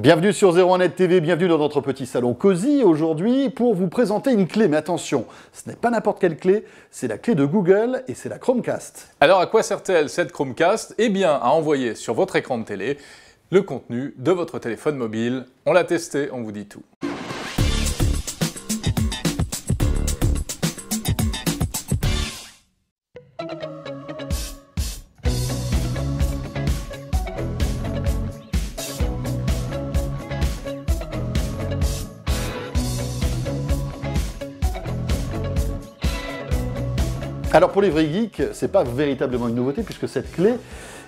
Bienvenue sur 01net TV, bienvenue dans notre petit salon Cosy aujourd'hui pour vous présenter une clé. Mais attention, ce n'est pas n'importe quelle clé, c'est la clé de Google et c'est la Chromecast. Alors à quoi sert-elle cette Chromecast? Eh bien à envoyer sur votre écran de télé le contenu de votre téléphone mobile. On l'a testé, on vous dit tout. Alors pour les vrais geeks, c'est pas véritablement une nouveauté puisque cette clé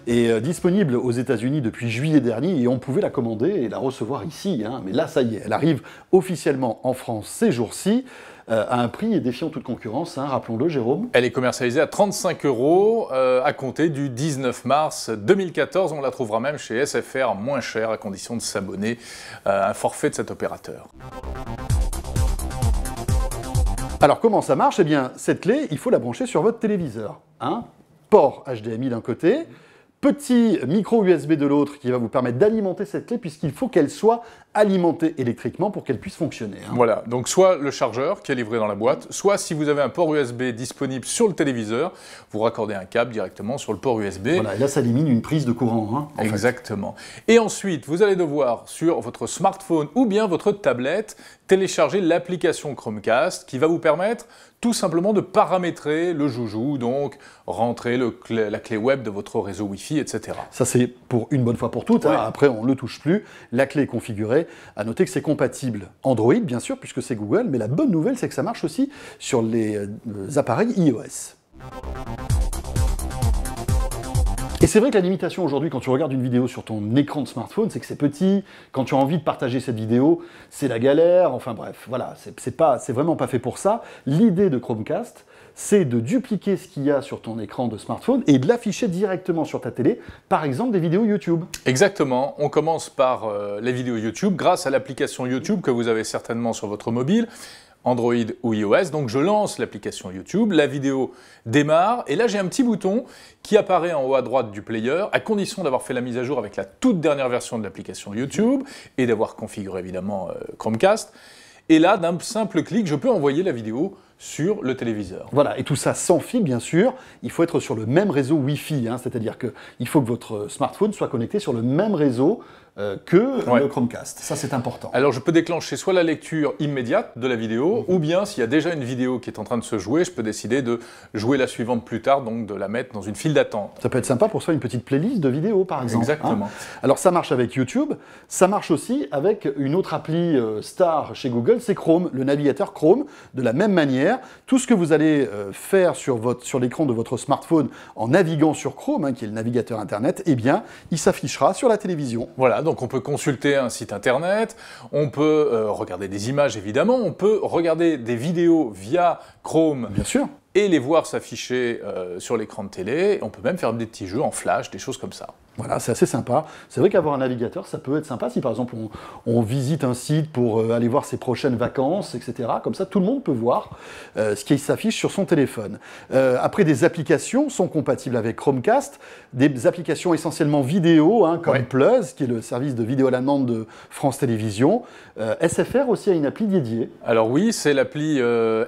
est disponible aux États-Unis depuis juillet dernier et on pouvait la commander et la recevoir ici. Mais là, ça y est, elle arrive officiellement en France ces jours-ci à un prix défiant toute concurrence, rappelons-le, Jérôme. Elle est commercialisée à 35 € à compter du 19 mars 2014. On la trouvera même chez SFR moins cher à condition de s'abonner à un forfait de cet opérateur. Alors comment ça marche? Eh bien, cette clé, il faut la brancher sur votre téléviseur. Port HDMI d'un côté, petit micro USB de l'autre qui va vous permettre d'alimenter cette clé puisqu'il faut qu'elle soit alimentée électriquement pour qu'elle puisse fonctionner. Voilà, donc soit le chargeur qui est livré dans la boîte, soit si vous avez un port USB disponible sur le téléviseur, vous raccordez un câble directement sur le port USB. Voilà, et là ça élimine une prise de courant. Exactement. Et ensuite, vous allez devoir, sur votre smartphone ou bien votre tablette, télécharger l'application Chromecast qui va vous permettre tout simplement de paramétrer le joujou, donc rentrer la clé web de votre réseau Wi-Fi, etc. Ça c'est pour une bonne fois pour toutes, après on ne le touche plus, la clé est configurée. À noter que c'est compatible Android bien sûr puisque c'est Google, mais la bonne nouvelle c'est que ça marche aussi sur les appareils iOS. Et c'est vrai que la limitation aujourd'hui, quand tu regardes une vidéo sur ton écran de smartphone, c'est que c'est petit. Quand tu as envie de partager cette vidéo, c'est la galère. Enfin bref, voilà, c'est vraiment pas fait pour ça. L'idée de Chromecast, c'est de dupliquer ce qu'il y a sur ton écran de smartphone et de l'afficher directement sur ta télé, par exemple des vidéos YouTube. Exactement, on commence par les vidéos YouTube grâce à l'application YouTube que vous avez certainement sur votre mobile. Android ou iOS, donc je lance l'application YouTube, la vidéo démarre, et là j'ai un petit bouton qui apparaît en haut à droite du player, à condition d'avoir fait la mise à jour avec la toute dernière version de l'application YouTube, et d'avoir configuré évidemment Chromecast, et là d'un simple clic, je peux envoyer la vidéo sur le téléviseur. Voilà, et tout ça sans fil bien sûr, il faut être sur le même réseau Wi-Fi, c'est-à-dire qu'il faut que votre smartphone soit connecté sur le même réseau que le Chromecast. Ça, c'est important. Alors, je peux déclencher soit la lecture immédiate de la vidéo, ou bien, s'il y a déjà une vidéo qui est en train de se jouer, je peux décider de jouer la suivante plus tard, donc de la mettre dans une file d'attente. Ça peut être sympa pour soi une petite playlist de vidéos, par exemple. Exactement. Alors, ça marche avec YouTube, ça marche aussi avec une autre appli star chez Google, c'est Chrome, le navigateur Chrome. De la même manière, tout ce que vous allez faire sur l'écran de votre smartphone en naviguant sur Chrome, qui est le navigateur Internet, eh bien, il s'affichera sur la télévision. Voilà. Donc on peut consulter un site internet, on peut regarder des images évidemment, on peut regarder des vidéos via Chrome. Bien sûr. Et les voir s'afficher sur l'écran de télé. On peut même faire des petits jeux en flash, des choses comme ça. Voilà, c'est assez sympa. C'est vrai qu'avoir un navigateur, ça peut être sympa si par exemple on visite un site pour aller voir ses prochaines vacances, etc. Comme ça, tout le monde peut voir ce qui s'affiche sur son téléphone. Après, des applications sont compatibles avec Chromecast, des applications essentiellement vidéo, comme Plus, qui est le service de vidéo à la demande de France Télévisions. SFR aussi a une appli dédiée. Alors oui, c'est l'appli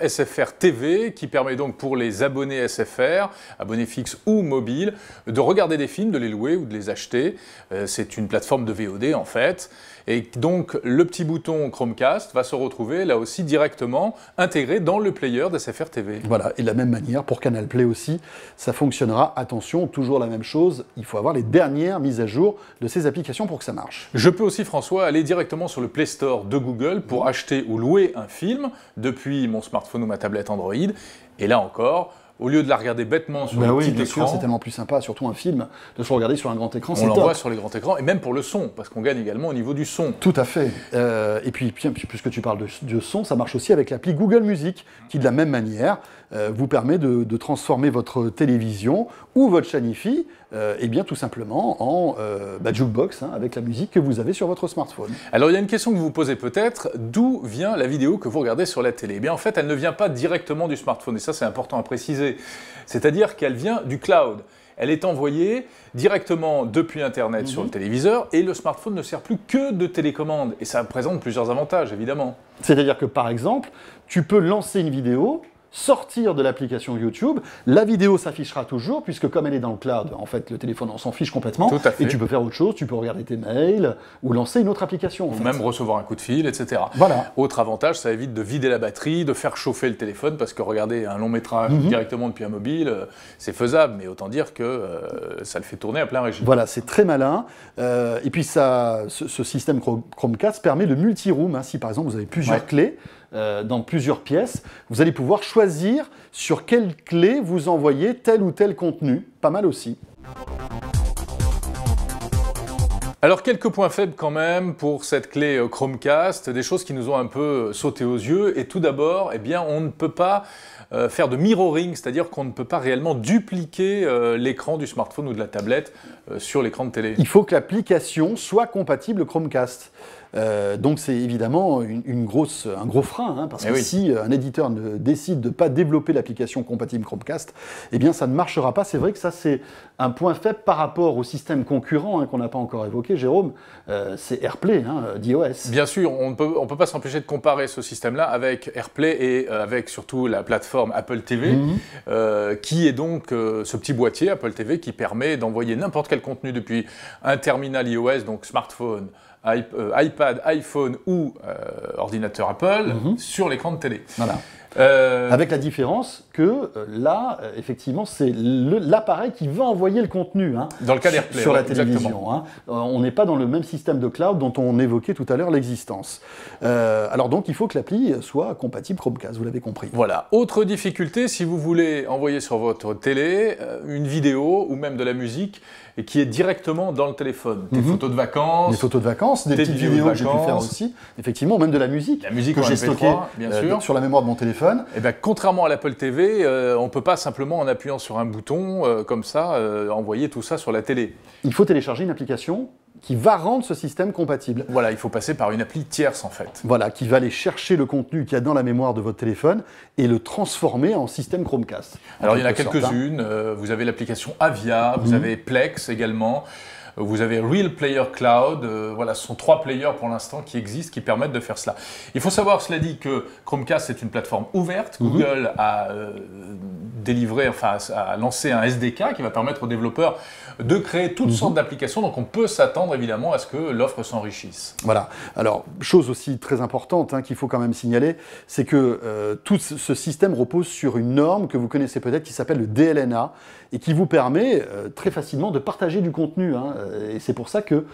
SFR TV qui permet donc pour les abonnés SFR, abonnés fixes ou mobiles, de regarder des films, de les louer ou de les acheter. C'est une plateforme de VOD en fait. Et donc le petit bouton Chromecast va se retrouver là aussi directement intégré dans le player d'SFR TV. Voilà, et de la même manière pour Canal Play aussi, ça fonctionnera. Attention, toujours la même chose, il faut avoir les dernières mises à jour de ces applications pour que ça marche. Je peux aussi, François, aller directement sur le Play Store de Google pour acheter ou louer un film depuis mon smartphone ou ma tablette Android. Et là encore, au lieu de la regarder bêtement sur le petit écran, c'est tellement plus sympa, surtout un film, de se regarder sur un grand écran. On l'envoie sur les grands écrans, et même pour le son, parce qu'on gagne également au niveau du son. Tout à fait. Et puis, puisque tu parles de son, ça marche aussi avec l'appli Google Music, qui de la même manière vous permet de transformer votre télévision ou votre chaîne Hi-Fi, et bien tout simplement en jukebox, avec la musique que vous avez sur votre smartphone. Alors il y a une question que vous vous posez peut-être, d'où vient la vidéo que vous regardez sur la télé? Eh bien en fait, elle ne vient pas directement du smartphone, et ça c'est important à préciser. C'est-à-dire qu'elle vient du cloud. elle est envoyée directement depuis Internet sur le téléviseur et le smartphone ne sert plus que de télécommande. Et ça présente plusieurs avantages, évidemment. C'est-à-dire que, par exemple, tu peux lancer une vidéo, sortir de l'application YouTube, la vidéo s'affichera toujours, puisque comme elle est dans le cloud, en fait, le téléphone, on s'en fiche complètement. Tout à fait. Et tu peux faire autre chose, tu peux regarder tes mails, ou lancer une autre application. Ou même recevoir un coup de fil, etc. Voilà. Autre avantage, ça évite de vider la batterie, de faire chauffer le téléphone, parce que regarder un long métrage directement depuis un mobile, c'est faisable, mais autant dire que ça le fait tourner à plein régime. Voilà, c'est très malin. Et puis ce système Chromecast permet le multi-room. Hein. Si par exemple vous avez plusieurs clés dans plusieurs pièces, vous allez pouvoir choisir sur quelle clé vous envoyez tel ou tel contenu. Pas mal aussi. Alors, quelques points faibles quand même pour cette clé Chromecast, des choses qui nous ont un peu sauté aux yeux. Et tout d'abord, eh bien, on ne peut pas faire de mirroring, c'est-à-dire qu'on ne peut pas réellement dupliquer l'écran du smartphone ou de la tablette sur l'écran de télé. Il faut que l'application soit compatible Chromecast. Donc c'est évidemment un gros frein, hein, parce que si un éditeur décide de ne pas développer l'application compatible Chromecast, eh bien ça ne marchera pas. C'est vrai que ça c'est un point faible par rapport au système concurrent qu'on n'a pas encore évoqué, Jérôme, c'est AirPlay d'iOS. Bien sûr, on ne peut pas s'empêcher de comparer ce système-là avec AirPlay et avec surtout la plateforme Apple TV, qui est donc ce petit boîtier Apple TV qui permet d'envoyer n'importe quel contenu depuis un terminal iOS, donc smartphone, iPad, iPhone ou ordinateur Apple sur l'écran de télé. Voilà. Avec la différence que là, effectivement, c'est l'appareil qui va envoyer le contenu dans le cas d'AirPlay, sur la télévision. Hein. On n'est pas dans le même système de cloud dont on évoquait tout à l'heure l'existence. Alors donc, il faut que l'appli soit compatible Chromecast, vous l'avez compris. Voilà. Autre difficulté, si vous voulez envoyer sur votre télé une vidéo ou même de la musique et qui est directement dans le téléphone. Des photos de vacances. Des photos de vacances, des petites vidéos que j'ai pu faire aussi. Effectivement, même de la musique. La musique que j'ai stockée sur la mémoire de mon téléphone. Et bien, contrairement à l'Apple TV, on ne peut pas simplement en appuyant sur un bouton comme ça envoyer tout ça sur la télé. Il faut télécharger une application qui va rendre ce système compatible. Voilà, il faut passer par une appli tierce en fait. Voilà, qui va aller chercher le contenu qu'il y a dans la mémoire de votre téléphone et le transformer en système Chromecast. Alors il y en a quelques-unes, vous avez l'application Avia, vous avez Plex également, vous avez Real Player Cloud, voilà, ce sont 3 players pour l'instant qui existent, qui permettent de faire cela. Il faut savoir, cela dit, que Chromecast est une plateforme ouverte. Google a délivré, enfin, a lancé un SDK qui va permettre aux développeurs de créer toutes sortes d'applications, donc on peut s'attendre évidemment à ce que l'offre s'enrichisse. Voilà. Alors, chose aussi très importante qu'il faut quand même signaler, c'est que tout ce système repose sur une norme que vous connaissez peut-être qui s'appelle le DLNA et qui vous permet très facilement de partager du contenu. Et c'est pour ça que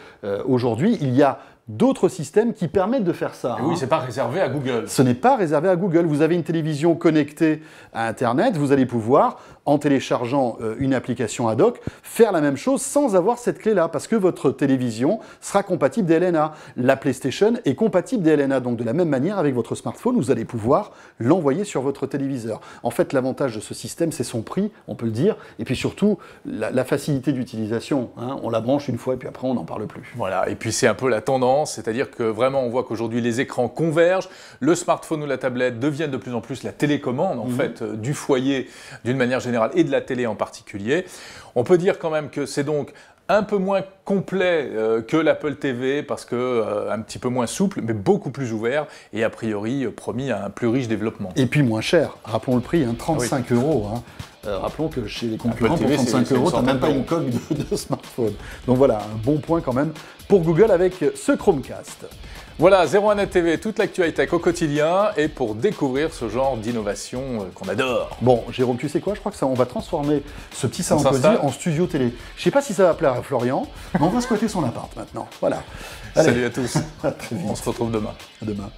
aujourd'hui, il y a d'autres systèmes qui permettent de faire ça. Oui, c'est pas réservé à Google. Ce n'est pas réservé à Google. Vous avez une télévision connectée à Internet, vous allez pouvoir, en téléchargeant une application ad hoc, faire la même chose sans avoir cette clé-là, parce que votre télévision sera compatible DLNA. La PlayStation est compatible DLNA, donc de la même manière, avec votre smartphone, vous allez pouvoir l'envoyer sur votre téléviseur. En fait, l'avantage de ce système, c'est son prix, on peut le dire, et puis surtout, la facilité d'utilisation. On la branche une fois, et puis après, on n'en parle plus. Voilà, et puis c'est un peu la tendance, c'est-à-dire que vraiment, on voit qu'aujourd'hui, les écrans convergent, le smartphone ou la tablette deviennent de plus en plus la télécommande, en fait, du foyer, d'une manière générale, et de la télé en particulier. On peut dire quand même que c'est donc un peu moins complet que l'Apple TV parce que un petit peu moins souple, mais beaucoup plus ouvert et a priori promis à un plus riche développement. Et puis moins cher. Rappelons le prix, 35 €. Rappelons que chez les concurrents, pour 35 €, tu n'as même pas une coque de smartphone. Donc voilà, un bon point quand même pour Google avec ce Chromecast. Voilà, 01net TV, toute l'actu high-tech au quotidien et pour découvrir ce genre d'innovation qu'on adore. Bon, Jérôme, tu sais quoi? Je crois que on va transformer ce petit salon cosy en studio télé. Je sais pas si ça va plaire à Florian, mais on va squatter son appart maintenant. Voilà. Allez. Salut à tous. À très vite. On se retrouve demain. À demain.